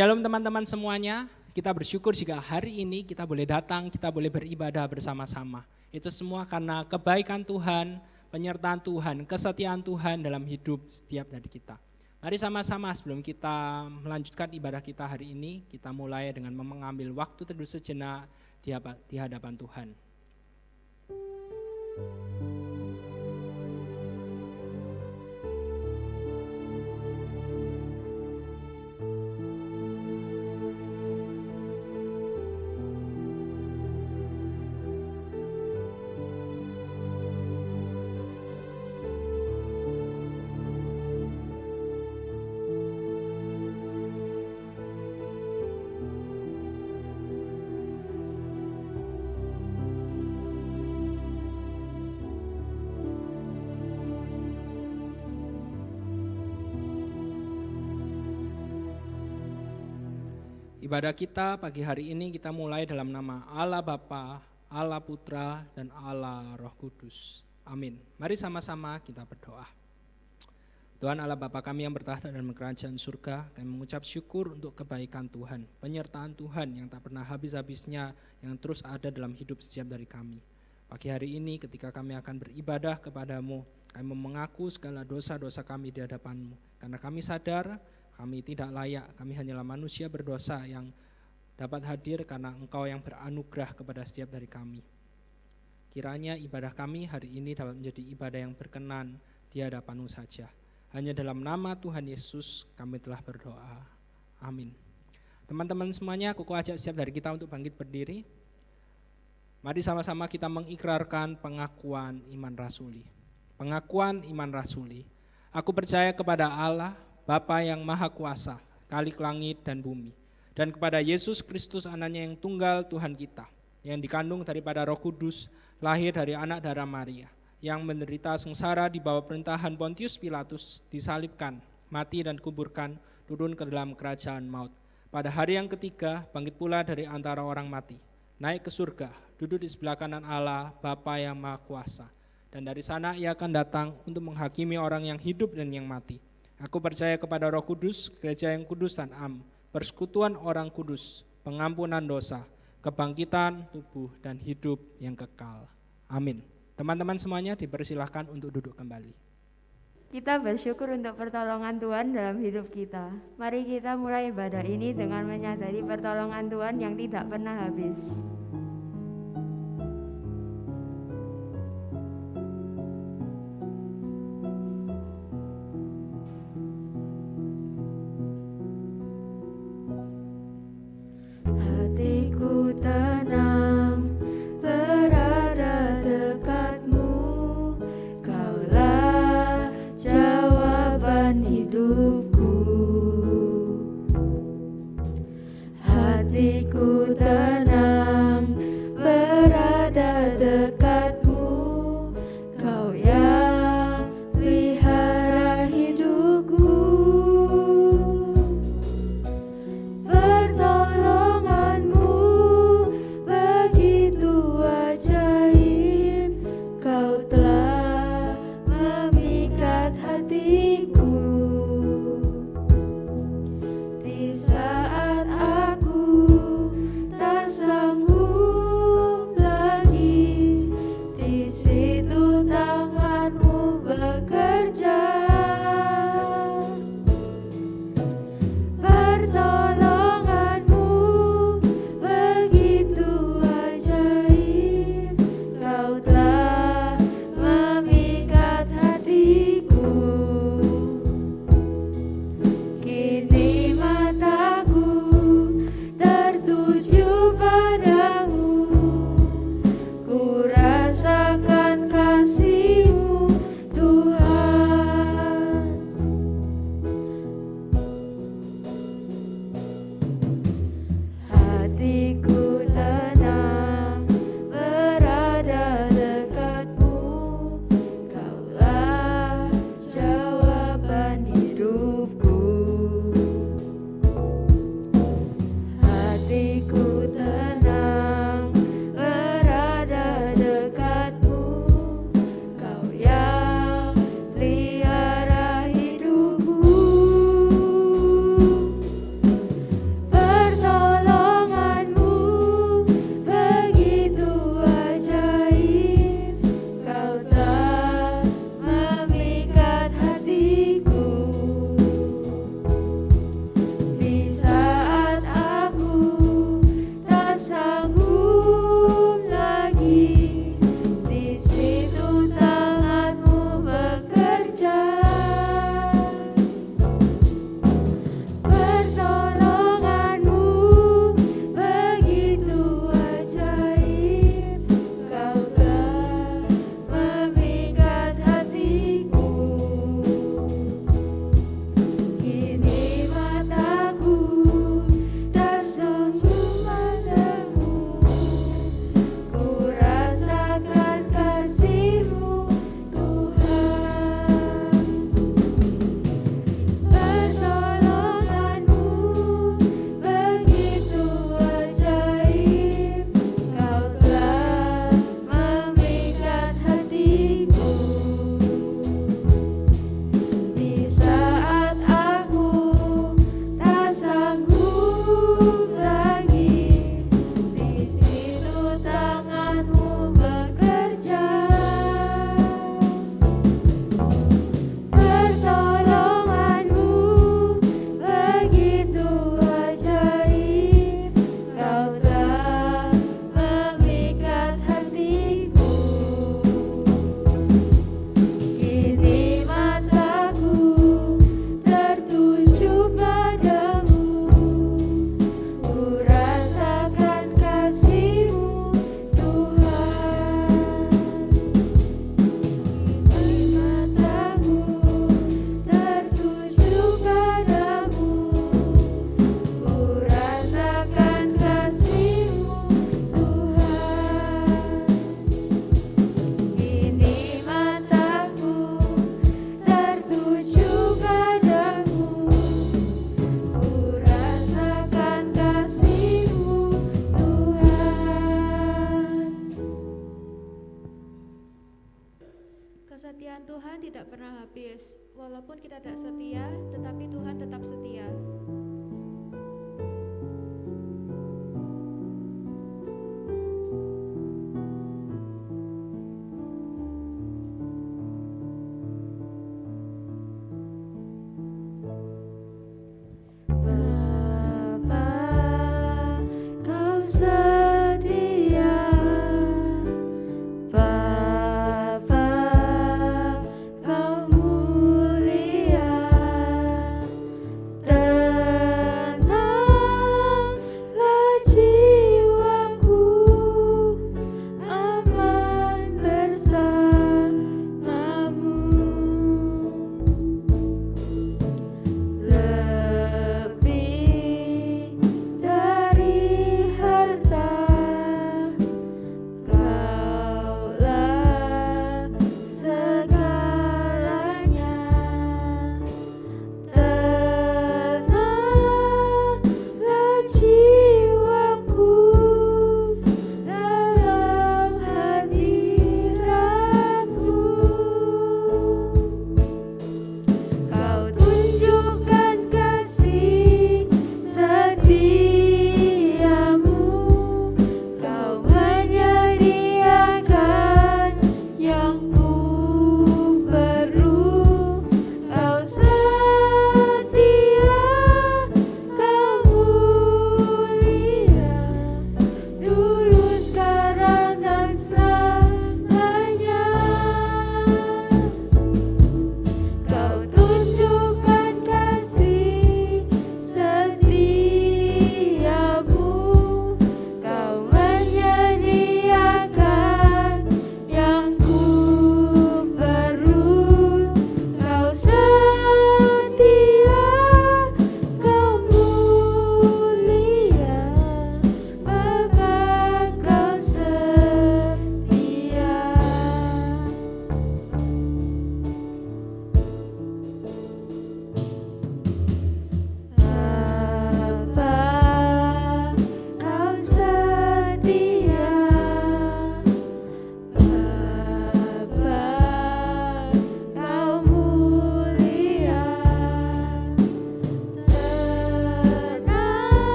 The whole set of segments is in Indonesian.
Shalom teman-teman semuanya, kita bersyukur jika hari ini kita boleh datang, kita boleh beribadah bersama-sama. Itu semua karena kebaikan Tuhan, penyertaan Tuhan, kesetiaan Tuhan dalam hidup setiap dari kita. Mari sama-sama sebelum kita melanjutkan ibadah kita hari ini, kita mulai dengan mengambil waktu teduh sejenak di hadapan Tuhan. Ibadah kita pagi hari ini kita mulai dalam nama Allah Bapa, Allah Putra, dan Allah Roh Kudus. Amin. Mari sama-sama kita berdoa. Tuhan Allah Bapa kami yang bertahta dalam kerajaan surga, kami mengucap syukur untuk kebaikan Tuhan, penyertaan Tuhan yang tak pernah habis-habisnya, yang terus ada dalam hidup setiap dari kami. Pagi hari ini ketika kami akan beribadah kepadamu, kami mengaku segala dosa-dosa kami di hadapan-Mu, karena kami sadar kami tidak layak, kami hanyalah manusia berdosa yang dapat hadir karena Engkau yang beranugerah kepada setiap dari kami. Kiranya ibadah kami hari ini dapat menjadi ibadah yang berkenan di hadapan-Mu saja. Hanya dalam nama Tuhan Yesus kami telah berdoa. Amin. Teman-teman semuanya, aku ajak setiap dari kita untuk bangkit berdiri. Mari sama-sama kita mengikrarkan pengakuan iman rasuli. Pengakuan iman rasuli. Aku percaya kepada Allah, Bapa yang Maha Kuasa, Khalik langit dan bumi, dan kepada Yesus Kristus anaknya yang tunggal Tuhan kita, yang dikandung daripada Roh Kudus, lahir dari anak darah Maria, yang menderita sengsara di bawah pemerintahan Pontius Pilatus, disalibkan, mati dan kuburkan, turun ke dalam kerajaan maut. Pada hari yang ketiga, bangkit pula dari antara orang mati, naik ke surga, duduk di sebelah kanan Allah, Bapa yang Maha Kuasa, dan dari sana ia akan datang untuk menghakimi orang yang hidup dan yang mati. Aku percaya kepada Roh Kudus, gereja yang kudus dan am, persekutuan orang kudus, pengampunan dosa, kebangkitan tubuh dan hidup yang kekal. Amin. Teman-teman semuanya dipersilahkan untuk duduk kembali. Kita bersyukur untuk pertolongan Tuhan dalam hidup kita. Mari kita mulai ibadah ini dengan menyadari pertolongan Tuhan yang tidak pernah habis. Hatiku tenang berada dekatmu, Kaulah jawaban hidupku. Hatiku tenang Kesetiaan Tuhan tidak pernah habis. Walaupun kita tidak setia, tetapi Tuhan tetap setia. Kau mulia,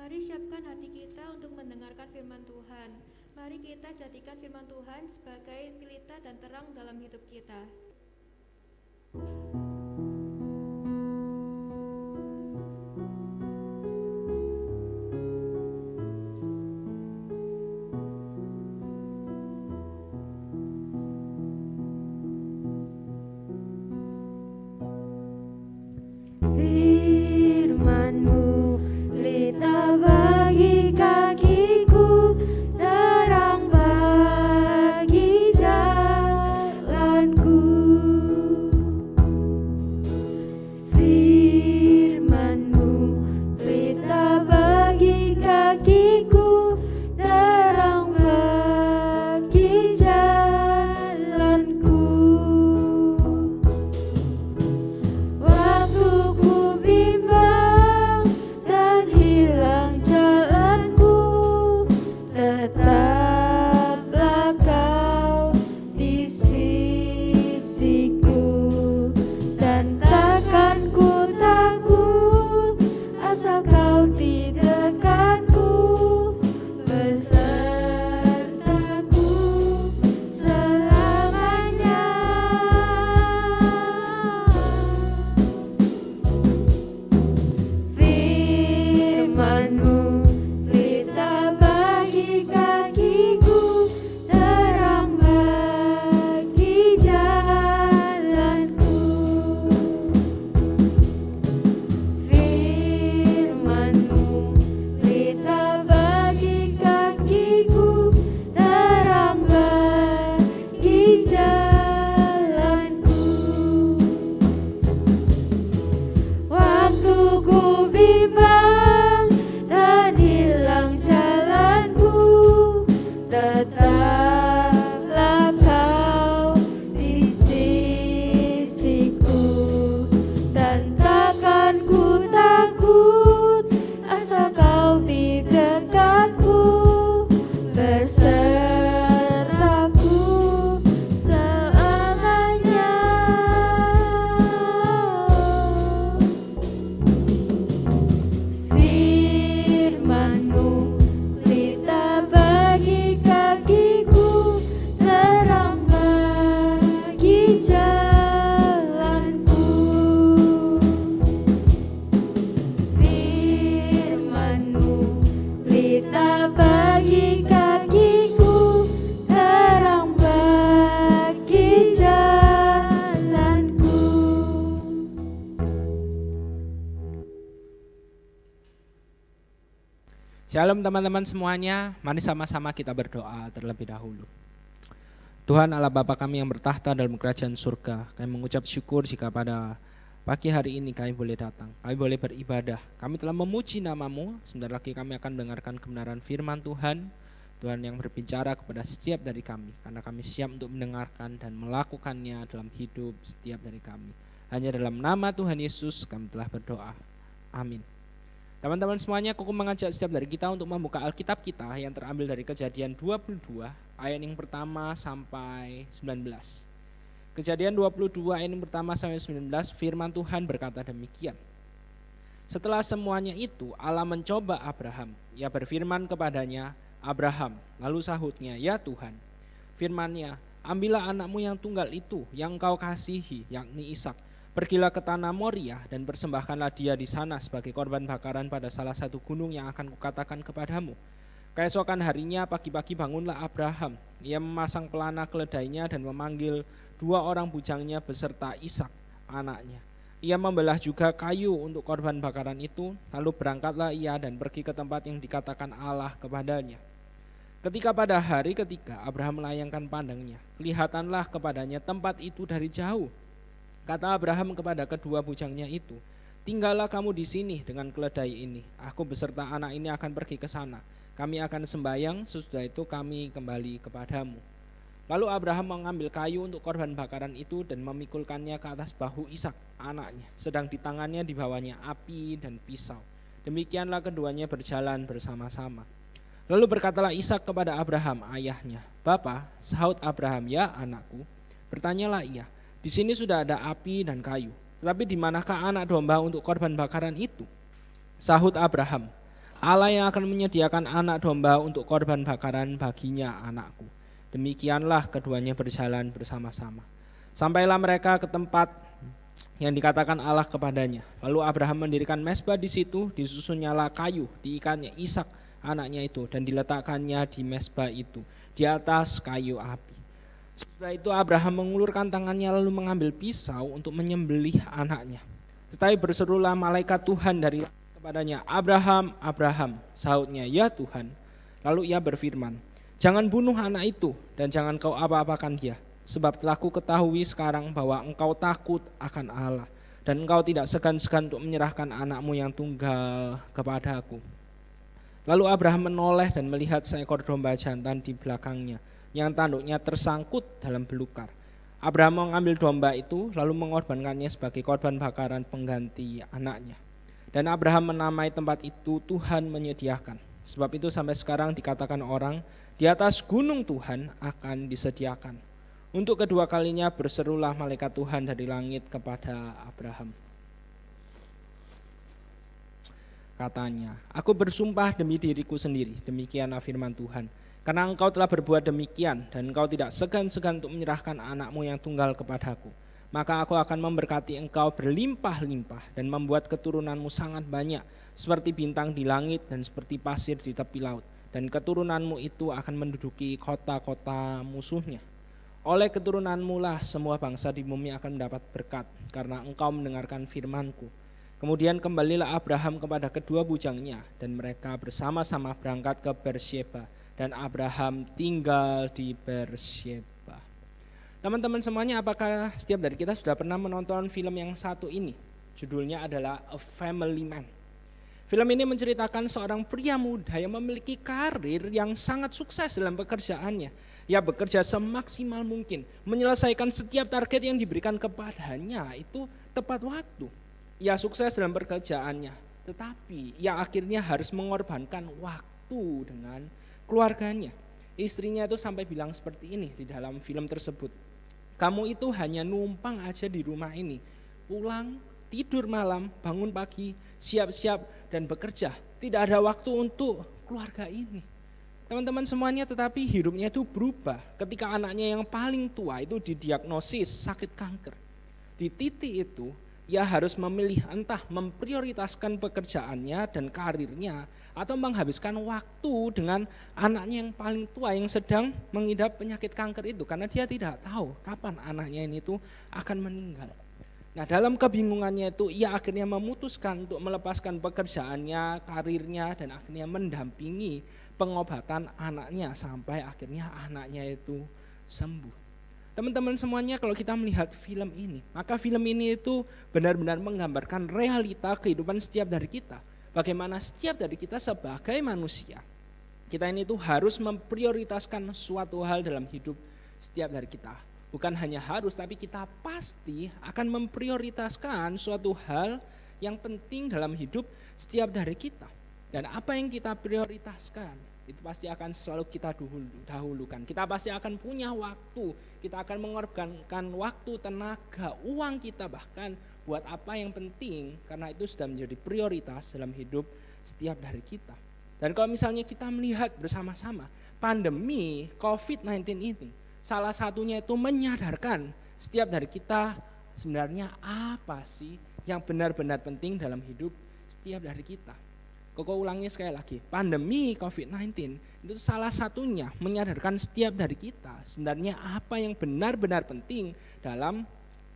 Mari siapkan hati kita untuk mendengarkan firman Tuhan. Mari kita jadikan firman Tuhan sebagai pelita dan terang dalam hidup kita. Firman-Mu pelita bagi kakiku, terang bagi jalanku. Firman-Mu pelita bagi kakiku, terang bagi jalanku. Waktu ku bimbang dan hilang jalanku, tetaplah Kau di sisiku, dan takkan ku takut asal Kau di dekatku, besertaku selamanya. Firman-Mu pelita bagi kakiku, terang bagi jalanku. Firman-Mu pelita bagi kakiku, terang bagi jalanku. Waktu ku bimbang dan hilang jalanku, tetaplah Kau di sisiku, dan takkan ku takut asal Kau di dekatku, besertaku selamanya. Firman-Mu pelita bagi kakiku, terang bagi jalanku. Firman-Mu pelita bagi kakiku, terang bagi jalanku. Shalom teman-teman semuanya, mari sama-sama kita berdoa terlebih dahulu. Tuhan Allah Bapa kami yang bertahta dalam kerajaan surga, kami mengucap syukur jika pada pagi hari ini kami boleh datang, kami boleh beribadah, kami telah memuji nama-Mu. Sebentar lagi kami akan mendengarkan kebenaran firman Tuhan, Tuhan yang berbicara kepada setiap dari kami, karena kami siap untuk mendengarkan dan melakukannya dalam hidup setiap dari kami. Hanya dalam nama Tuhan Yesus kami telah berdoa, amin. Teman-teman semuanya, aku mengajak setiap dari kita untuk membuka Alkitab kita yang terambil dari Kejadian 22 ayat yang pertama sampai 19. Kejadian 22 ayat yang pertama sampai 19, firman Tuhan berkata demikian. Setelah semuanya itu Allah mencoba Abraham. Ia berfirman kepadanya, Abraham. Lalu sahutnya, ya Tuhan. Firman-Nya, ambillah anakmu yang tunggal itu yang kau kasihi, yakni Ishak. Pergilah ke tanah Moria dan persembahkanlah dia di sana sebagai korban bakaran pada salah satu gunung yang akan kukatakan kepadamu. Keesokan harinya pagi-pagi bangunlah Abraham. Ia memasang pelana keledainya dan memanggil 2 orang bujangnya beserta Ishak anaknya. Ia membelah juga kayu untuk korban bakaran itu, lalu berangkatlah ia dan pergi ke tempat yang dikatakan Allah kepadanya. Ketika pada hari ketiga Abraham melayangkan pandangnya, kelihatanlah kepadanya tempat itu dari jauh. Kata Abraham kepada kedua bujangnya itu, tinggallah kamu di sini dengan keledai ini. Aku beserta anak ini akan pergi ke sana. Kami akan sembahyang, sesudah itu kami kembali kepadamu. Lalu Abraham mengambil kayu untuk korban bakaran itu dan memikulkannya ke atas bahu Ishak anaknya. Sedang di tangannya dibawanya api dan pisau. Demikianlah keduanya berjalan bersama-sama. Lalu berkatalah Ishak kepada Abraham ayahnya, Bapa, sahut Abraham, ya anakku. Bertanyalah ia, di sini sudah ada api dan kayu, tetapi di manakah anak domba untuk korban bakaran itu? Sahut Abraham, Allah yang akan menyediakan anak domba untuk korban bakaran baginya, anakku. Demikianlah keduanya berjalan bersama-sama. Sampailah mereka ke tempat yang dikatakan Allah kepadanya. Lalu Abraham mendirikan mezbah di situ, disusunnya kayu, diikatnya Ishak anaknya itu, dan diletakkannya di mezbah itu, di atas kayu api. Setelah itu Abraham mengulurkan tangannya lalu mengambil pisau untuk menyembelih anaknya. Tetapi berserulah malaikat Tuhan dari kepadanya, Abraham, Abraham, sahutnya, ya Tuhan. Lalu ia berfirman, jangan bunuh anak itu dan jangan kau apa-apakan dia. Sebab telah ku ketahui sekarang bahwa engkau takut akan Allah dan engkau tidak segan-segan untuk menyerahkan anakmu yang tunggal kepadaku. Lalu Abraham menoleh dan melihat seekor domba jantan di belakangnya yang tanduknya tersangkut dalam belukar. Abraham mengambil domba itu lalu mengorbankannya sebagai korban bakaran pengganti anaknya. Dan Abraham menamai tempat itu Tuhan menyediakan. Sebab itu sampai sekarang dikatakan orang, di atas gunung Tuhan akan disediakan. Untuk kedua kalinya berserulah malaikat Tuhan dari langit kepada Abraham. Katanya, aku bersumpah demi diriku sendiri, demikianlah firman Tuhan. Karena engkau telah berbuat demikian dan engkau tidak segan-segan untuk menyerahkan anakmu yang tunggal kepadaku, maka aku akan memberkati engkau berlimpah-limpah dan membuat keturunanmu sangat banyak seperti bintang di langit dan seperti pasir di tepi laut. Dan keturunanmu itu akan menduduki kota-kota musuhnya. Oleh keturunanmu lah semua bangsa di bumi akan mendapat berkat karena engkau mendengarkan firmanku. Kemudian kembalilah Abraham kepada kedua bujangnya dan mereka bersama-sama berangkat ke Beersheba dan Abraham tinggal di Beersheba. Teman-teman semuanya, apakah setiap dari kita sudah pernah menonton film yang satu ini? Judulnya adalah A Family Man. Film ini menceritakan seorang pria muda yang memiliki karir yang sangat sukses dalam pekerjaannya. Ia bekerja semaksimal mungkin, menyelesaikan setiap target yang diberikan kepadanya itu tepat waktu. Ia sukses dalam pekerjaannya, tetapi ia akhirnya harus mengorbankan waktu dengan keluarganya. Istrinya itu sampai bilang seperti ini di dalam film tersebut. Kamu itu hanya numpang aja di rumah ini. Pulang, tidur malam, bangun pagi, siap-siap dan bekerja. Tidak ada waktu untuk keluarga ini. Teman-teman semuanya, tetapi hidupnya itu berubah ketika anaknya yang paling tua itu didiagnosis sakit kanker. Di titik itu, ia harus memilih entah memprioritaskan pekerjaannya dan karirnya atau menghabiskan waktu dengan anaknya yang paling tua yang sedang mengidap penyakit kanker itu, karena dia tidak tahu kapan anaknya ini tuh akan meninggal. Nah, dalam kebingungannya itu ia akhirnya memutuskan untuk melepaskan pekerjaannya, karirnya, dan akhirnya mendampingi pengobatan anaknya sampai akhirnya anaknya itu sembuh. Teman-teman semuanya, kalau kita melihat film ini, maka film ini itu benar-benar menggambarkan realita kehidupan setiap dari kita. Bagaimana setiap dari kita sebagai manusia, kita ini tuh harus memprioritaskan suatu hal dalam hidup setiap dari kita. Bukan hanya harus, tapi kita pasti akan memprioritaskan suatu hal yang penting dalam hidup setiap dari kita. Dan apa yang kita prioritaskan, itu pasti akan selalu kita dahulukan. Kita pasti akan punya waktu, kita akan mengorbankan waktu, tenaga, uang kita bahkan buat apa yang penting, karena itu sudah menjadi prioritas dalam hidup setiap dari kita. Dan kalau misalnya kita melihat bersama-sama pandemi COVID-19 ini, salah satunya itu menyadarkan setiap dari kita sebenarnya apa sih yang benar-benar penting dalam hidup setiap dari kita. Koko ulangi sekali lagi, pandemi COVID-19 itu salah satunya menyadarkan setiap dari kita sebenarnya apa yang benar-benar penting dalam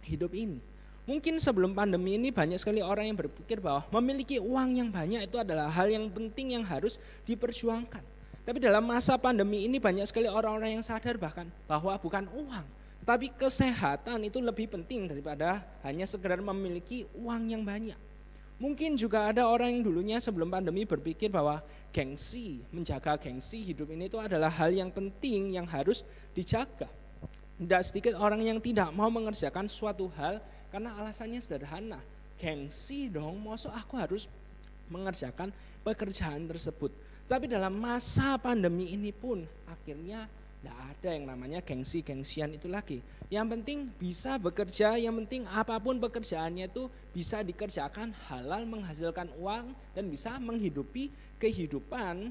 hidup ini. Mungkin sebelum pandemi ini banyak sekali orang yang berpikir bahwa memiliki uang yang banyak itu adalah hal yang penting yang harus diperjuangkan. Tapi dalam masa pandemi ini banyak sekali orang-orang yang sadar bahkan bahwa bukan uang, tetapi kesehatan itu lebih penting daripada hanya sekedar memiliki uang yang banyak. Mungkin juga ada orang yang dulunya sebelum pandemi berpikir bahwa menjaga gengsi hidup ini itu adalah hal yang penting yang harus dijaga. Tidak sedikit orang yang tidak mau mengerjakan suatu hal karena alasannya sederhana. Gengsi dong, maksud aku harus mengerjakan pekerjaan tersebut. Tapi dalam masa pandemi ini pun akhirnya Tidak ada yang namanya gengsi-gengsian itu lagi. Yang penting bisa bekerja, yang penting apapun pekerjaannya itu bisa dikerjakan halal, menghasilkan uang, dan bisa menghidupi kehidupan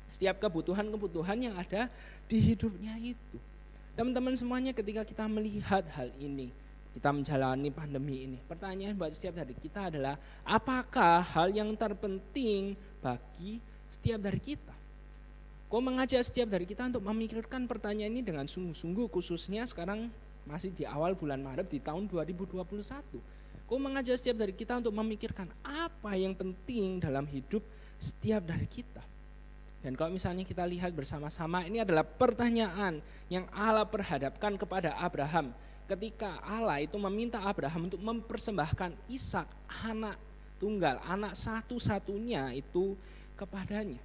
setiap kebutuhan-kebutuhan yang ada di hidupnya itu. Teman-teman semuanya, ketika kita melihat hal ini, kita menjalani pandemi ini, pertanyaan buat setiap dari kita adalah, apakah hal yang terpenting bagi setiap dari kita? Kau mengajak setiap dari kita untuk memikirkan pertanyaan ini dengan sungguh-sungguh, khususnya sekarang masih di awal bulan Maret di tahun 2021. Kau mengajak setiap dari kita untuk memikirkan apa yang penting dalam hidup setiap dari kita. Dan kalau misalnya kita lihat bersama-sama, ini adalah pertanyaan yang Allah perhadapkan kepada Abraham. Ketika Allah itu meminta Abraham untuk mempersembahkan Ishak, anak tunggal, anak satu-satunya itu kepadanya.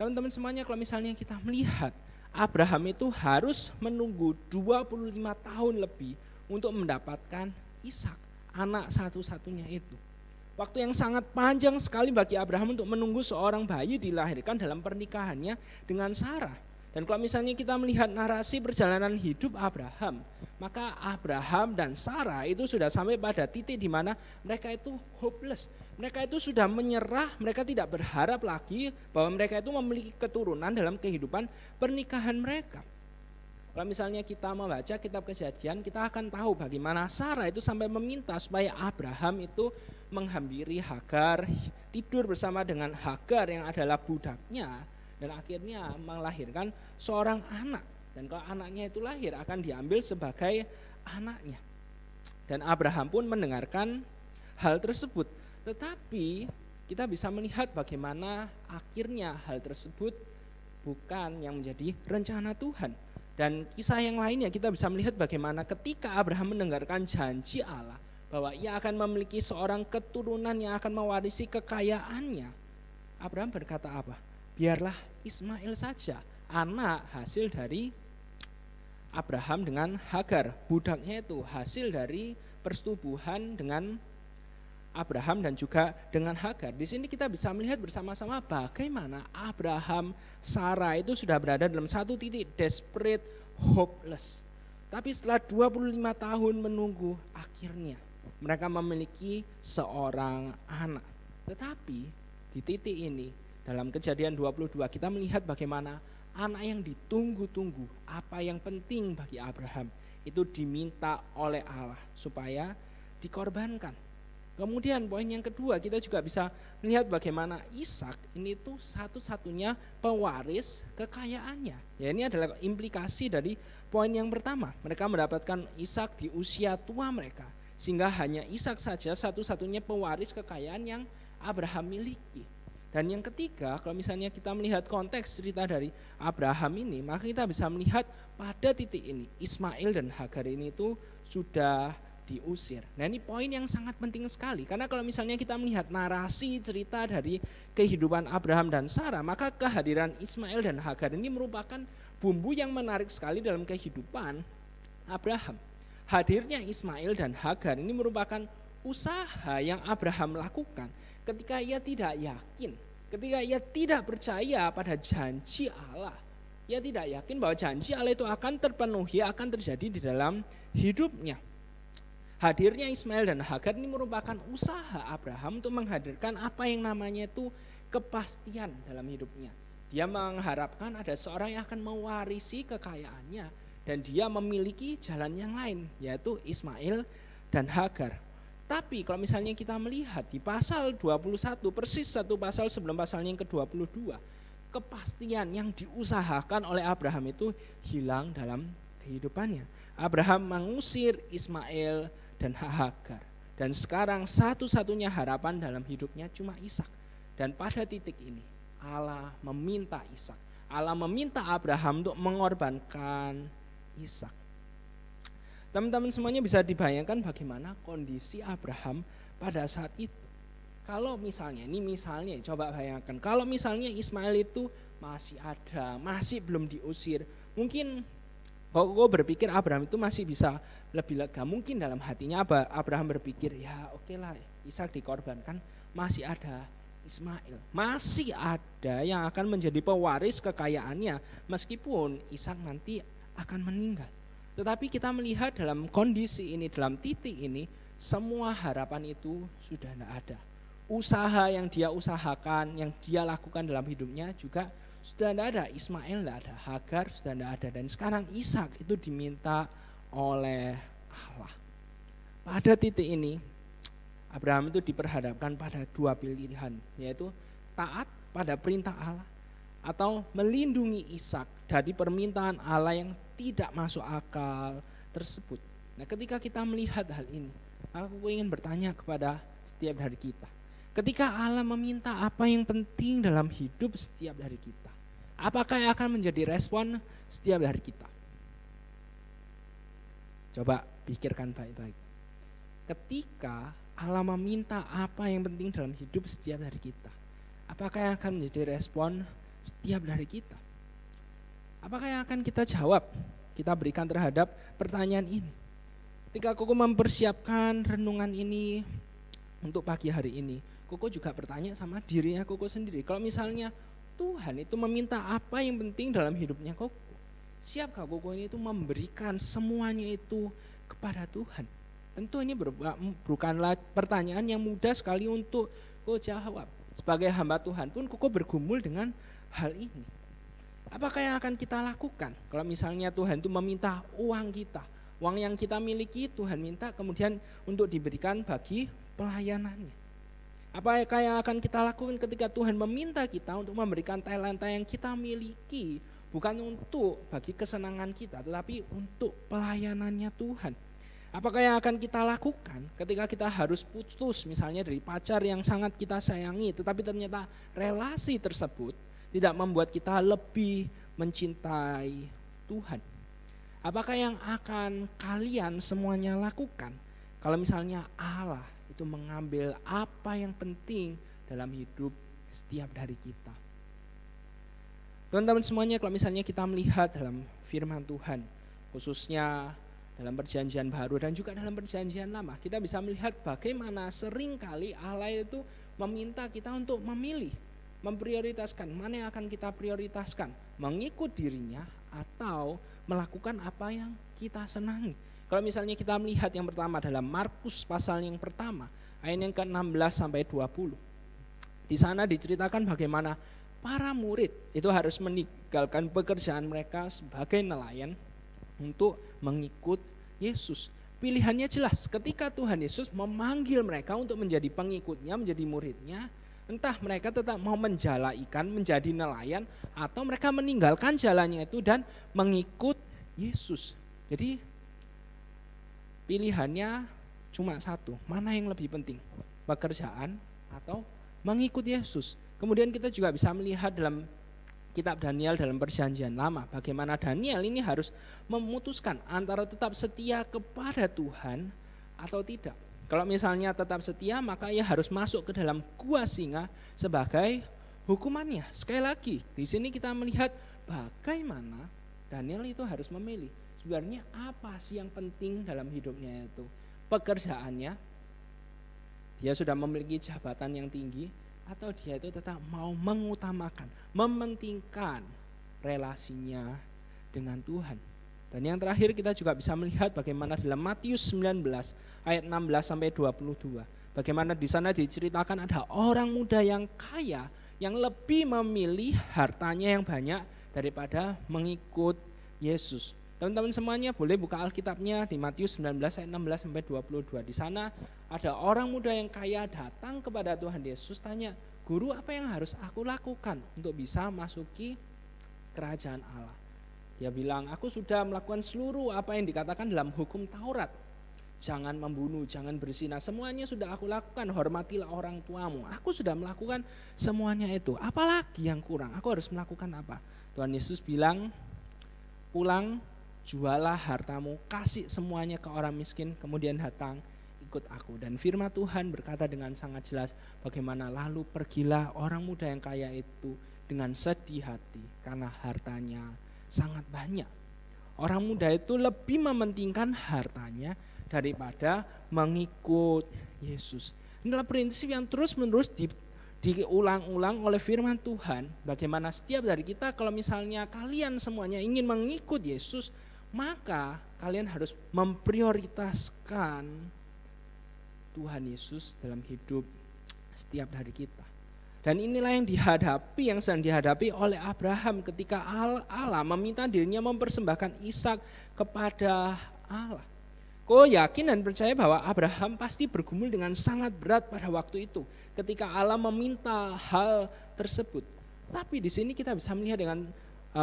Teman-teman semuanya, kalau misalnya kita melihat Abraham itu harus menunggu 25 tahun lebih untuk mendapatkan Ishak, anak satu-satunya itu. Waktu yang sangat panjang sekali bagi Abraham untuk menunggu seorang bayi dilahirkan dalam pernikahannya dengan Sarah. Dan kalau misalnya kita melihat narasi perjalanan hidup Abraham, maka Abraham dan Sarah itu sudah sampai pada titik di mana mereka itu hopeless. Mereka itu sudah menyerah, mereka tidak berharap lagi bahwa mereka itu memiliki keturunan dalam kehidupan pernikahan mereka. Kalau misalnya kita membaca kitab Kejadian, kita akan tahu bagaimana Sarah itu sampai meminta supaya Abraham itu menghampiri Hagar, tidur bersama dengan Hagar yang adalah budaknya, dan akhirnya melahirkan seorang anak. Dan kalau anaknya itu lahir akan diambil sebagai anaknya. Dan Abraham pun mendengarkan hal tersebut. Tetapi kita bisa melihat bagaimana akhirnya hal tersebut bukan yang menjadi rencana Tuhan. Dan kisah yang lainnya kita bisa melihat bagaimana ketika Abraham mendengarkan janji Allah bahwa ia akan memiliki seorang keturunan yang akan mewarisi kekayaannya, Abraham berkata apa? Biarlah Ismail saja, anak hasil dari Abraham dengan Hagar, budaknya itu hasil dari persetubuhan dengan Abraham dan juga dengan Hagar. Di sini kita bisa melihat bersama-sama bagaimana Abraham, Sarah itu sudah berada dalam satu titik desperate, hopeless. Tapi setelah 25 tahun menunggu, akhirnya mereka memiliki seorang anak. Tetapi di titik ini, dalam Kejadian 22 kita melihat bagaimana anak yang ditunggu-tunggu, apa yang penting bagi Abraham, itu diminta oleh Allah supaya dikorbankan. Kemudian poin yang kedua, kita juga bisa melihat bagaimana Ishak ini tuh satu-satunya pewaris kekayaannya. Ya, ini adalah implikasi dari poin yang pertama. Mereka mendapatkan Ishak di usia tua mereka, sehingga hanya Ishak saja satu-satunya pewaris kekayaan yang Abraham miliki. Dan yang ketiga, kalau misalnya kita melihat konteks cerita dari Abraham ini, maka kita bisa melihat pada titik ini Ismail dan Hagar ini itu sudah diusir. Nah, ini poin yang sangat penting sekali, karena kalau misalnya kita melihat narasi cerita dari kehidupan Abraham dan Sarah, maka kehadiran Ismail dan Hagar ini merupakan bumbu yang menarik sekali dalam kehidupan Abraham. Hadirnya Ismail dan Hagar ini merupakan usaha yang Abraham lakukan ketika ia tidak yakin, ketika ia tidak percaya pada janji Allah. Ia tidak yakin bahwa janji Allah itu akan terpenuhi, akan terjadi di dalam hidupnya. Hadirnya Ismail dan Hagar ini merupakan usaha Abraham untuk menghadirkan apa yang namanya itu kepastian dalam hidupnya. Dia mengharapkan ada seorang yang akan mewarisi kekayaannya dan dia memiliki jalan yang lain, yaitu Ismail dan Hagar. Tapi kalau misalnya kita melihat di pasal 21, persis satu pasal sebelum pasal yang ke-22, kepastian yang diusahakan oleh Abraham itu hilang dalam kehidupannya. Abraham mengusir Ismail dan Hagar. Dan sekarang satu-satunya harapan dalam hidupnya cuma Ishak. Dan pada titik ini Allah meminta Ishak. Allah meminta Abraham untuk mengorbankan Ishak. Teman-teman semuanya bisa dibayangkan bagaimana kondisi Abraham pada saat itu. Kalau misalnya, ini misalnya coba bayangkan, kalau misalnya Ismail itu masih ada, masih belum diusir, mungkin kok berpikir Abraham itu masih bisa lebih lega. Mungkin dalam hatinya Abraham berpikir, ya oke lah, Ishak dikorbankan, masih ada Ismail. Masih ada yang akan menjadi pewaris kekayaannya meskipun Ishak nanti akan meninggal. Tetapi kita melihat dalam kondisi ini, dalam titik ini, semua harapan itu sudah tidak ada. Usaha yang dia usahakan, yang dia lakukan dalam hidupnya juga sudah tidak ada. Ismail tidak ada, Hagar sudah tidak ada. Dan sekarang Ishak itu diminta oleh Allah. Pada titik ini, Abraham itu diperhadapkan pada dua pilihan, yaitu taat pada perintah Allah atau melindungi Ishak dari permintaan Allah yang tidak masuk akal tersebut. Nah, ketika kita melihat hal ini, aku ingin bertanya kepada setiap dari kita. Ketika Allah meminta apa yang penting dalam hidup setiap dari kita, apakah yang akan menjadi respon setiap dari kita? Coba pikirkan baik-baik. Ketika Allah meminta apa yang penting dalam hidup setiap dari kita, apakah yang akan menjadi respon setiap dari kita? Apakah yang akan kita jawab, kita berikan terhadap pertanyaan ini? Ketika Koko mempersiapkan renungan ini untuk pagi hari ini, Koko juga bertanya sama dirinya Koko sendiri. Kalau misalnya Tuhan itu meminta apa yang penting dalam hidupnya Koko, siapkah Koko ini itu memberikan semuanya itu kepada Tuhan? Tentu ini bukanlah pertanyaan yang mudah sekali untuk Koko jawab. Sebagai hamba Tuhan pun Koko bergumul dengan hal ini. Apakah yang akan kita lakukan kalau misalnya Tuhan itu meminta uang kita, uang yang kita miliki Tuhan minta kemudian untuk diberikan bagi pelayanannya? Apakah yang akan kita lakukan ketika Tuhan meminta kita untuk memberikan talenta yang kita miliki, bukan untuk bagi kesenangan kita tetapi untuk pelayanannya Tuhan? Apakah yang akan kita lakukan ketika kita harus putus misalnya dari pacar yang sangat kita sayangi, tetapi ternyata relasi tersebut tidak membuat kita lebih mencintai Tuhan? Apakah yang akan kalian semuanya lakukan kalau misalnya Allah itu mengambil apa yang penting dalam hidup setiap dari kita? Teman-teman semuanya, kalau misalnya kita melihat dalam firman Tuhan, khususnya dalam perjanjian baru dan juga dalam perjanjian lama, kita bisa melihat bagaimana seringkali Allah itu meminta kita untuk memilih, memprioritaskan mana yang akan kita prioritaskan, mengikut dirinya atau melakukan apa yang kita senangi. Kalau misalnya kita melihat yang pertama dalam Markus pasal yang pertama, ayat yang ke-16 sampai 20. Di sana diceritakan bagaimana para murid itu harus meninggalkan pekerjaan mereka sebagai nelayan untuk mengikut Yesus. Pilihannya jelas, ketika Tuhan Yesus memanggil mereka untuk menjadi pengikutnya, menjadi muridnya, entah mereka tetap mau menjala ikan, menjadi nelayan, atau mereka meninggalkan jalannya itu dan mengikut Yesus. Jadi pilihannya cuma satu, mana yang lebih penting, pekerjaan atau mengikut Yesus. Kemudian kita juga bisa melihat dalam kitab Daniel dalam perjanjian lama, bagaimana Daniel ini harus memutuskan antara tetap setia kepada Tuhan atau tidak. Kalau misalnya tetap setia, maka ia harus masuk ke dalam gua singa sebagai hukumannya. Sekali lagi, di sini kita melihat bagaimana Daniel itu harus memilih. Sebenarnya apa sih yang penting dalam hidupnya itu? Pekerjaannya, dia sudah memiliki jabatan yang tinggi, atau dia itu tetap mau mengutamakan, mementingkan relasinya dengan Tuhan. Dan yang terakhir kita juga bisa melihat bagaimana dalam Matius 19 ayat 16 sampai 22. Bagaimana di sana diceritakan ada orang muda yang kaya yang lebih memilih hartanya yang banyak daripada mengikut Yesus. Teman-teman semuanya boleh buka Alkitabnya di Matius 19 ayat 16 sampai 22. Di sana ada orang muda yang kaya datang kepada Tuhan Yesus tanya, "Guru, apa yang harus aku lakukan untuk bisa masuki kerajaan Allah?" Dia bilang, "Aku sudah melakukan seluruh apa yang dikatakan dalam hukum Taurat. Jangan membunuh, jangan berzina, semuanya sudah aku lakukan. Hormatilah orang tuamu. Aku sudah melakukan semuanya itu. Apalagi yang kurang? Aku harus melakukan apa?" Tuhan Yesus bilang, "Pulang, jualah hartamu, kasih semuanya ke orang miskin, kemudian datang ikut aku." Dan firman Tuhan berkata dengan sangat jelas bagaimana lalu pergilah orang muda yang kaya itu dengan sedih hati karena hartanya sangat banyak. Orang muda itu lebih mementingkan hartanya daripada mengikut Yesus. Inilah prinsip yang terus-menerus diulang-ulang oleh firman Tuhan, bagaimana setiap dari kita kalau misalnya kalian semuanya ingin mengikut Yesus, maka kalian harus memprioritaskan Tuhan Yesus dalam hidup setiap dari kita. Dan inilah yang sedang dihadapi oleh Abraham ketika Allah meminta dirinya mempersembahkan Ishak kepada Allah. Kau yakin dan percaya bahwa Abraham pasti bergumul dengan sangat berat pada waktu itu ketika Allah meminta hal tersebut. Tapi di sini kita bisa melihat dengan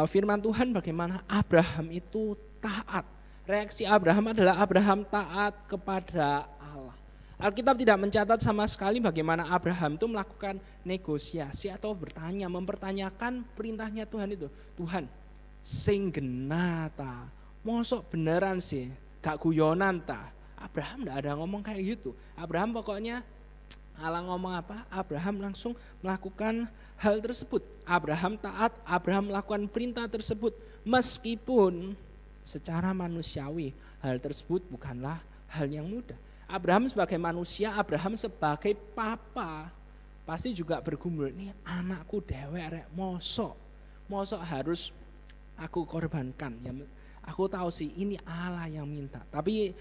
firman Tuhan bagaimana Abraham itu taat. Reaksi Abraham adalah Abraham taat kepada Allah. Alkitab tidak mencatat sama sekali bagaimana Abraham itu melakukan negosiasi atau mempertanyakan perintahnya Tuhan itu. Tuhan, sing genata, mosok beneran sih, gak guyonan ta. Abraham tidak ada ngomong kayak gitu. Abraham pokoknya Allah ngomong apa, Abraham langsung melakukan hal tersebut. Abraham taat, Abraham melakukan perintah tersebut. Meskipun secara manusiawi hal tersebut bukanlah hal yang mudah. Abraham sebagai manusia, Abraham sebagai papa pasti juga bergumul, nih anakku dewek rek, mosok harus aku korbankan. Ya, aku tahu sih ini Allah yang minta, tapi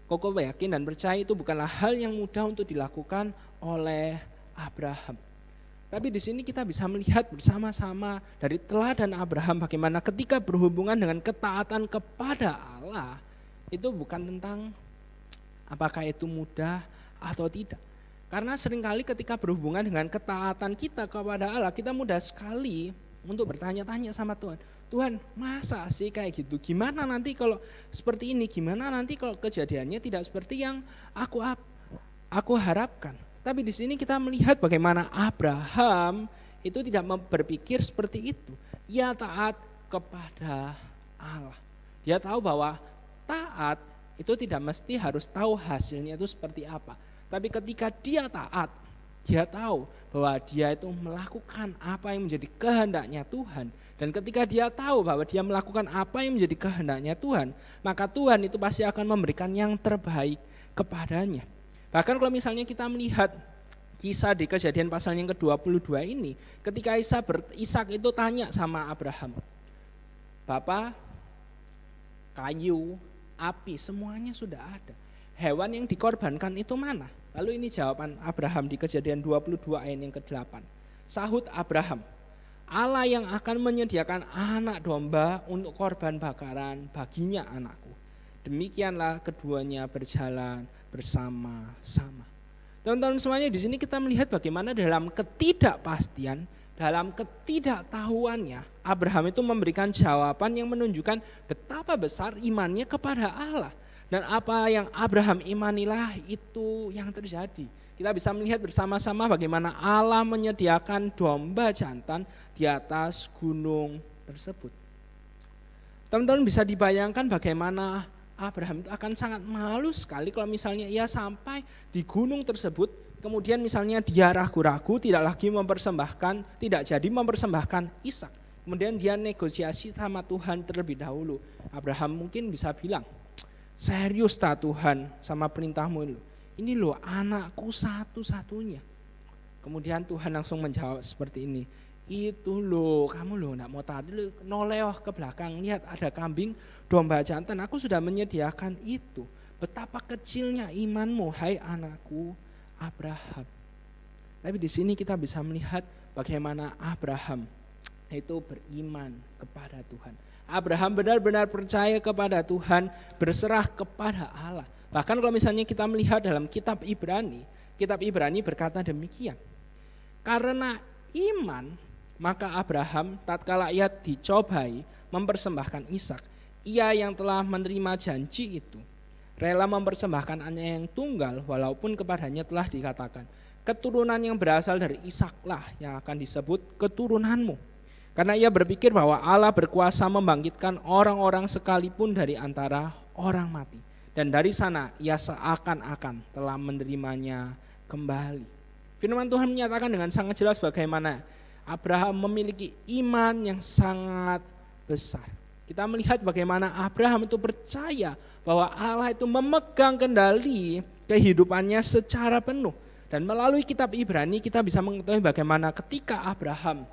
Koko yakin dan percaya itu bukanlah hal yang mudah untuk dilakukan oleh Abraham. Tapi di sini kita bisa melihat bersama-sama dari teladan Abraham bagaimana ketika berhubungan dengan ketaatan kepada Allah, itu bukan tentang apakah itu mudah atau tidak. Karena seringkali ketika berhubungan dengan ketaatan kita kepada Allah, kita mudah sekali untuk bertanya-tanya sama Tuhan. Tuhan, masa sih kayak gitu? Gimana nanti kalau seperti ini? Gimana nanti kalau kejadiannya tidak seperti yang aku harapkan? Tapi di sini kita melihat bagaimana Abraham itu tidak berpikir seperti itu. Ia taat kepada Allah. Dia tahu bahwa taat itu tidak mesti harus tahu hasilnya itu seperti apa. Tapi ketika dia taat, dia tahu bahwa dia itu melakukan apa yang menjadi kehendaknya Tuhan. Dan ketika dia tahu bahwa dia melakukan apa yang menjadi kehendaknya Tuhan, maka Tuhan itu pasti akan memberikan yang terbaik kepadanya. Bahkan kalau misalnya kita melihat kisah di Kejadian pasal yang ke-22 ini, ketika Ishak itu tanya sama Abraham, Bapak, kayu, api, semuanya sudah ada. Hewan yang dikorbankan itu mana? Lalu ini jawaban Abraham di Kejadian 22 ayat yang ke-8. Sahut Abraham, Allah yang akan menyediakan anak domba untuk korban bakaran baginya anakku. Demikianlah keduanya berjalan bersama-sama. Teman-teman semuanya, di sini kita melihat bagaimana dalam ketidakpastian, dalam ketidaktahuannya, Abraham itu memberikan jawaban yang menunjukkan betapa besar imannya kepada Allah. Dan apa yang Abraham imanilah itu yang terjadi. Kita bisa melihat bersama-sama bagaimana Allah menyediakan domba jantan di atas gunung tersebut. Teman-teman bisa dibayangkan bagaimana Abraham itu akan sangat malu sekali kalau misalnya ia sampai di gunung tersebut, kemudian misalnya dia ragu-ragu tidak jadi mempersembahkan Ishak. Kemudian dia negosiasi sama Tuhan terlebih dahulu. Abraham mungkin bisa bilang, serius tak Tuhan sama perintahmu itu? Ini loh anakku satu-satunya. Kemudian Tuhan langsung menjawab seperti ini. Itu loh, kamu loh nak mau tadi noleh ke belakang, lihat ada kambing domba jantan, aku sudah menyediakan itu. Betapa kecilnya imanmu, hai anakku Abraham. Tapi di sini kita bisa melihat bagaimana Abraham itu beriman kepada Tuhan. Abraham benar-benar percaya kepada Tuhan, berserah kepada Allah. Bahkan kalau misalnya kita melihat dalam kitab Ibrani berkata demikian. Karena iman, maka Abraham tatkala ia dicobai mempersembahkan Ishak, ia yang telah menerima janji itu, rela mempersembahkan anaknya yang tunggal walaupun kepadanya telah dikatakan, keturunan yang berasal dari Ishaklah yang akan disebut keturunanmu. Karena ia berpikir bahwa Allah berkuasa membangkitkan orang-orang sekalipun dari antara orang mati. Dan dari sana ia seakan-akan telah menerimanya kembali. Firman Tuhan menyatakan dengan sangat jelas bagaimana Abraham memiliki iman yang sangat besar. Kita melihat bagaimana Abraham itu percaya bahwa Allah itu memegang kendali kehidupannya secara penuh. Dan melalui kitab Ibrani kita bisa mengetahui bagaimana ketika Abraham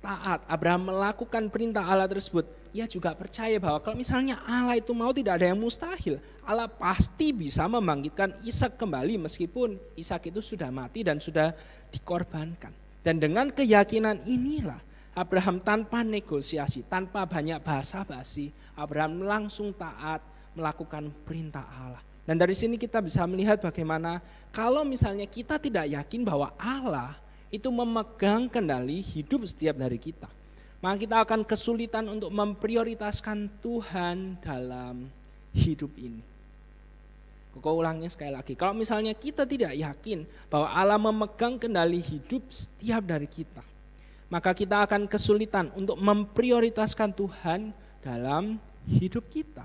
taat, Abraham melakukan perintah Allah tersebut, ia juga percaya bahwa kalau misalnya Allah itu mau, tidak ada yang mustahil. Allah pasti bisa membangkitkan Ishak kembali meskipun Ishak itu sudah mati dan sudah dikorbankan. Dan dengan keyakinan inilah Abraham tanpa negosiasi, tanpa banyak basa-basi, Abraham langsung taat melakukan perintah Allah. Dan dari sini kita bisa melihat bagaimana kalau misalnya kita tidak yakin bahwa Allah itu memegang kendali hidup setiap dari kita, maka kita akan kesulitan untuk memprioritaskan Tuhan dalam hidup ini. Kau ulangnya sekali lagi, kalau misalnya kita tidak yakin bahwa Allah memegang kendali hidup setiap dari kita, maka kita akan kesulitan untuk memprioritaskan Tuhan dalam hidup kita.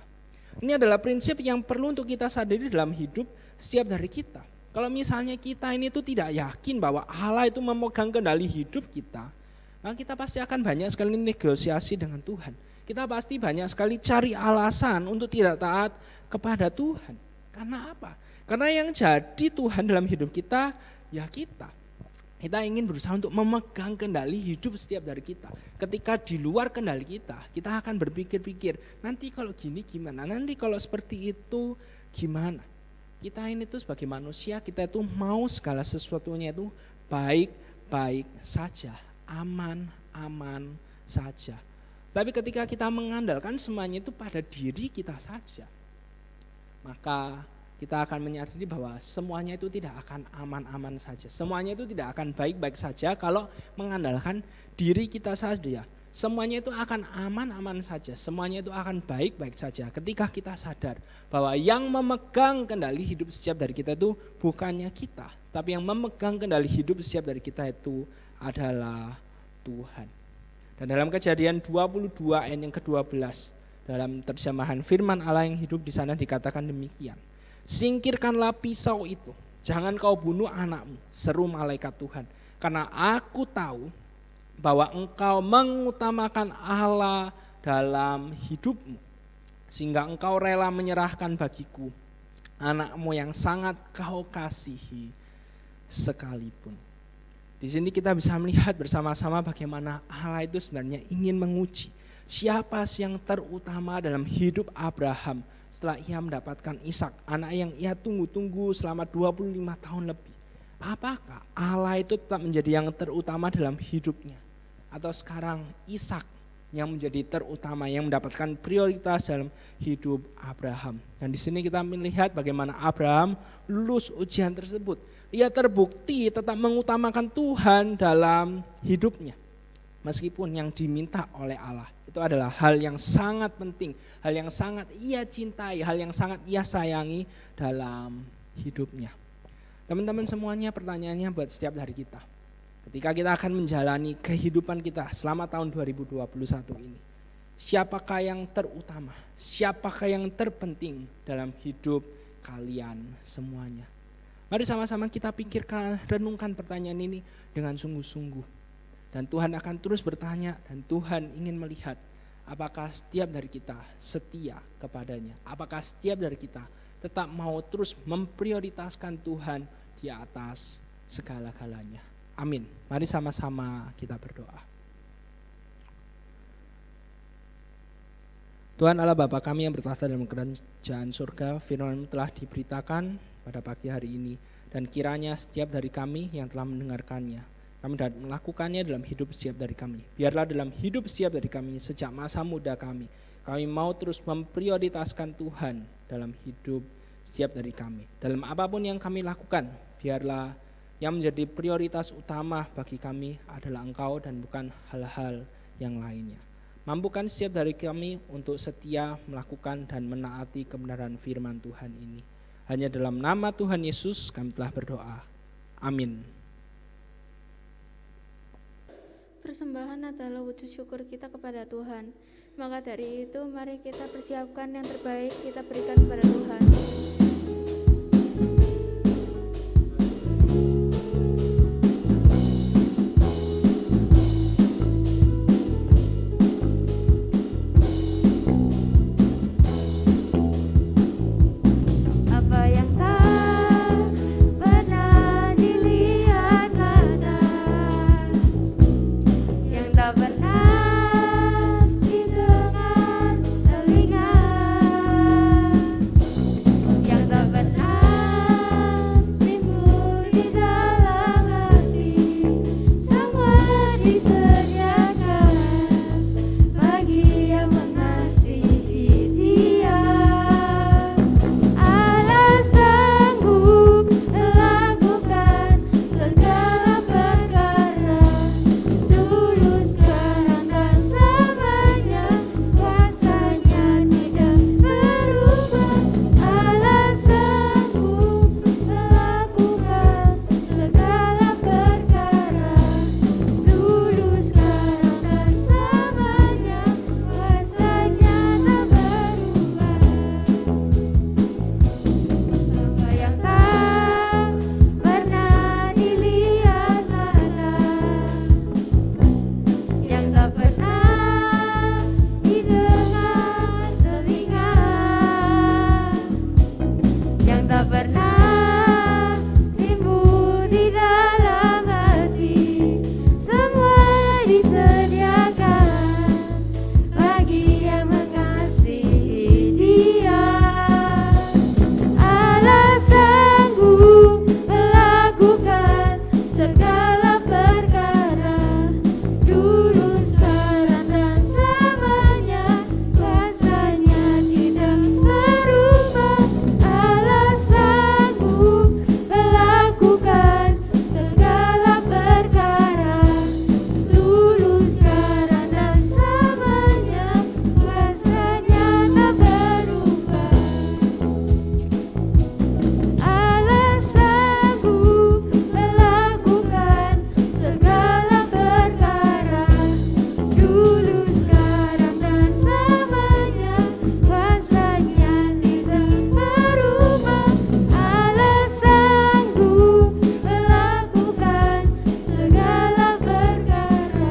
Ini adalah prinsip yang perlu untuk kita sadari dalam hidup setiap dari kita. Kalau misalnya kita ini tuh tidak yakin bahwa Allah itu memegang kendali hidup kita, maka kita pasti akan banyak sekali negosiasi dengan Tuhan. Kita pasti banyak sekali cari alasan untuk tidak taat kepada Tuhan. Karena apa? Karena yang jadi Tuhan dalam hidup kita, ya kita. Kita ingin berusaha untuk memegang kendali hidup setiap dari kita. Ketika di luar kendali kita akan berpikir-pikir, nanti kalau gini gimana, nanti kalau seperti itu gimana. Kita ini tuh sebagai manusia, kita itu mau segala sesuatunya itu baik-baik saja, aman-aman saja. Tapi ketika kita mengandalkan semuanya itu pada diri kita saja, maka kita akan menyadari bahwa semuanya itu tidak akan aman-aman saja. Semuanya itu tidak akan baik-baik saja kalau mengandalkan diri kita saja. Semuanya itu akan aman-aman saja, semuanya itu akan baik-baik saja ketika kita sadar bahwa yang memegang kendali hidup setiap dari kita itu bukannya kita, tapi yang memegang kendali hidup setiap dari kita itu adalah Tuhan. Dan dalam Kejadian 22 ayat yang ke-12, dalam terjemahan firman Allah yang hidup di sana dikatakan demikian. Singkirkanlah pisau itu, jangan kau bunuh anakmu, seru malaikat Tuhan, karena aku tahu bahwa engkau mengutamakan Allah dalam hidupmu, sehingga engkau rela menyerahkan bagiku anakmu yang sangat kau kasihi sekalipun. Di sini kita bisa melihat bersama-sama bagaimana Allah itu sebenarnya ingin menguji siapa sih yang terutama dalam hidup Abraham setelah ia mendapatkan Ishak, anak yang ia tunggu-tunggu selama 25 tahun lebih. Apakah Allah itu tetap menjadi yang terutama dalam hidupnya? Atau sekarang Ishak yang menjadi terutama, yang mendapatkan prioritas dalam hidup Abraham. Dan di sini kita melihat bagaimana Abraham lulus ujian tersebut. Ia terbukti tetap mengutamakan Tuhan dalam hidupnya. Meskipun yang diminta oleh Allah itu adalah hal yang sangat penting, hal yang sangat ia cintai, hal yang sangat ia sayangi dalam hidupnya. Teman-teman semuanya, pertanyaannya buat setiap hari kita. Ketika kita akan menjalani kehidupan kita selama tahun 2021 ini, siapakah yang terutama, siapakah yang terpenting dalam hidup kalian semuanya? Mari sama-sama kita pikirkan, renungkan pertanyaan ini dengan sungguh-sungguh. Dan Tuhan akan terus bertanya dan Tuhan ingin melihat apakah setiap dari kita setia kepadanya, apakah setiap dari kita tetap mau terus memprioritaskan Tuhan di atas segala-galanya. Amin. Mari sama-sama kita berdoa. Tuhan Allah Bapa kami yang bertahta dalam kerajaan surga, firman-Mu telah diberitakan pada pagi hari ini, dan kiranya setiap dari kami yang telah mendengarkannya, kami dapat melakukannya dalam hidup setiap dari kami. Biarlah dalam hidup setiap dari kami sejak masa muda kami mau terus memprioritaskan Tuhan dalam hidup setiap dari kami. Dalam apapun yang kami lakukan, biarlah yang menjadi prioritas utama bagi kami adalah Engkau dan bukan hal-hal yang lainnya. Mampukan setiap dari kami untuk setia melakukan dan menaati kebenaran firman Tuhan ini. Hanya dalam nama Tuhan Yesus kami telah berdoa. Amin. Persembahan adalah wujud syukur kita kepada Tuhan. Maka dari itu mari kita persiapkan yang terbaik kita berikan kepada Tuhan. Apa yang tak pernah tak pernah didengar telinga, yang tak pernah timbul di dalam hati, semua disediakan bagi yang mengasihi Dia. Allah sanggup melakukan segala perkara, dulu, sekarang, dan selamanya. Kuasanya tidak berubah. Allah sanggup melakukan segala perkara, dulu, sekarang, dan selamanya. Kuasanya tak berubah. Apa yang tak pernah dilihat mata, yang tak pernah didengar telinga, yang tak pernah timbul di dalam hati, semua disediakan bagi yang mengasihi Dia. Allah sanggup melakukan segala perkara, dulu, sekarang, dan selamanya. Kuasanya tidak berubah. Allah sanggup melakukan segala perkara, dulu, sekarang, dan selamanya. Kuasanya tak berubah. Allah sanggup melakukan segala perkara, dulu, sekarang, dan selamanya. Kuasanya tidak berubah. Allah sanggup melakukan segala perkara,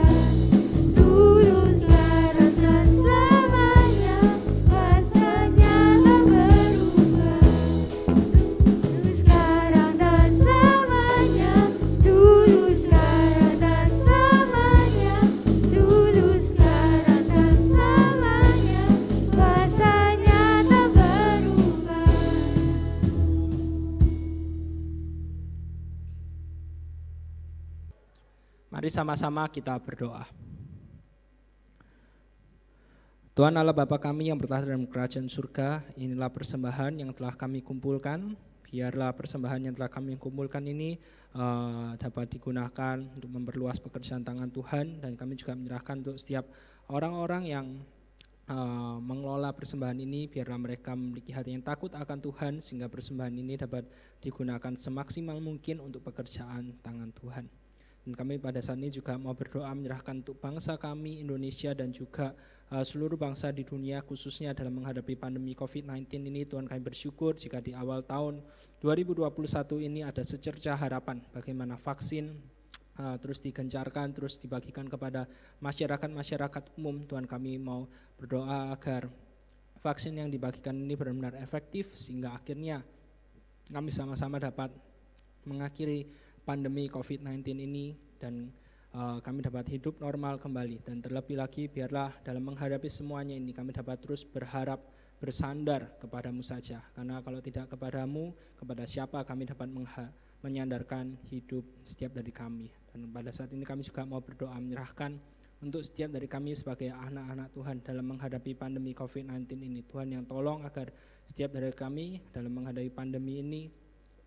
dulu, sekarang, dan selamanya. Kuasanya tak berubah. Dulu, sekarang, dan selamanya. Dulu, sekarang, dan selamanya. Dulu, sekarang, dan selamanya. Kuasanya tak berubah. Mari sama-sama kita berdoa. Tuhan Allah Bapa kami yang bertahta dalam kerajaan surga, inilah persembahan yang telah kami kumpulkan. Biarlah persembahan yang telah kami kumpulkan ini dapat digunakan untuk memperluas pekerjaan tangan Tuhan, dan kami juga menyerahkan untuk setiap orang-orang yang mengelola persembahan ini. Biarlah mereka memiliki hati yang takut akan Tuhan, sehingga persembahan ini dapat digunakan semaksimal mungkin untuk pekerjaan tangan Tuhan. Dan kami pada saat ini juga mau berdoa menyerahkan untuk bangsa kami Indonesia dan juga seluruh bangsa di dunia, khususnya dalam menghadapi pandemi COVID-19 ini. Tuhan, kami bersyukur jika di awal tahun 2021 ini ada secercah harapan bagaimana vaksin terus digencarkan, terus dibagikan kepada masyarakat umum. Tuhan, kami mau berdoa agar vaksin yang dibagikan ini benar-benar efektif, sehingga akhirnya kami sama-sama dapat mengakhiri pandemi COVID-19 ini, dan kami dapat hidup normal kembali. Dan terlebih lagi, biarlah dalam menghadapi semuanya ini kami dapat terus berharap, bersandar kepadamu saja. Karena kalau tidak kepadamu, kepada siapa kami dapat menyandarkan hidup setiap dari kami. Dan pada saat ini kami juga mau berdoa menyerahkan untuk setiap dari kami sebagai anak-anak Tuhan dalam menghadapi pandemi COVID-19 ini. Tuhan yang tolong agar setiap dari kami dalam menghadapi pandemi ini,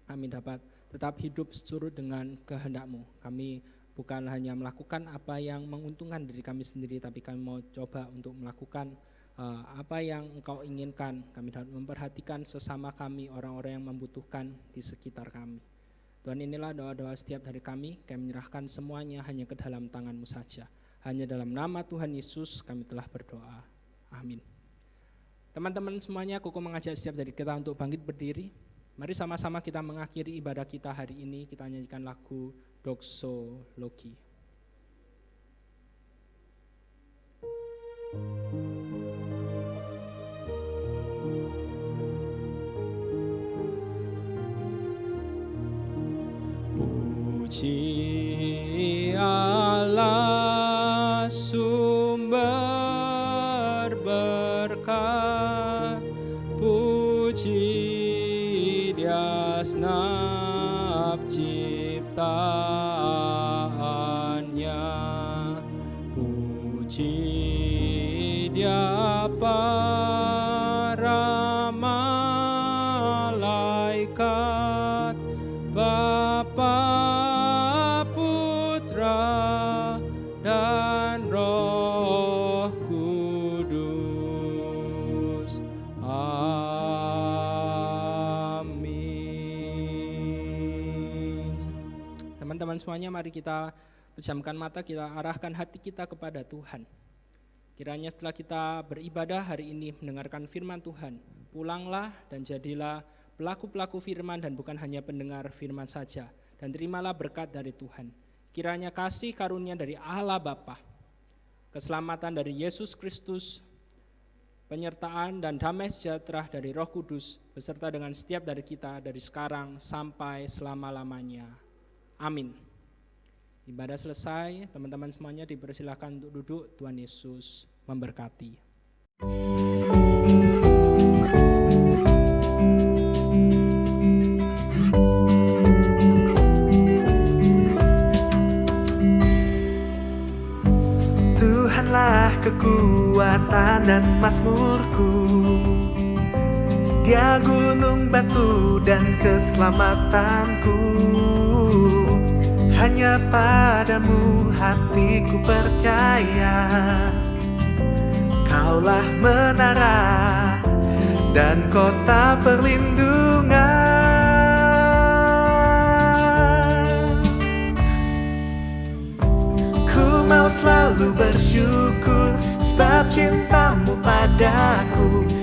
kami dapat tetap hidup seturut dengan kehendak-Mu. Kami bukan hanya melakukan apa yang menguntungkan diri kami sendiri, tapi kami mau coba untuk melakukan apa yang Engkau inginkan. Kami dapat memperhatikan sesama kami, orang-orang yang membutuhkan di sekitar kami. Tuhan, inilah doa-doa setiap dari kami menyerahkan semuanya hanya ke dalam tangan-Mu saja. Hanya dalam nama Tuhan Yesus kami telah berdoa. Amin. Teman-teman semuanya, Koko mengajak setiap dari kita untuk bangkit berdiri. Mari sama-sama kita mengakhiri ibadah kita hari ini. Kita nyanyikan lagu Doxologi. Puji Allah Puji Dia para malaikat, Bapa, Putra, dan Roh Kudus. Amin. Teman-teman semuanya, mari kita pejamkan mata, kita arahkan hati kita kepada Tuhan. Kiranya setelah kita beribadah hari ini mendengarkan firman Tuhan, pulanglah dan jadilah pelaku-pelaku firman dan bukan hanya pendengar firman saja. Dan terimalah berkat dari Tuhan. Kiranya kasih karunia dari Allah Bapa, keselamatan dari Yesus Kristus, penyertaan dan damai sejahtera dari Roh Kudus beserta dengan setiap dari kita dari sekarang sampai selama-lamanya. Amin. Ibadah selesai, teman-teman semuanya dipersilakan untuk duduk. Tuhan Yesus memberkati. Tuhanlah kekuatan dan mazmurku, Dia gunung batu dan keselamatanku. Hanya padamu hatiku percaya, Kaulah menara dan kota perlindungan. Ku mau selalu bersyukur sebab cintamu padaku.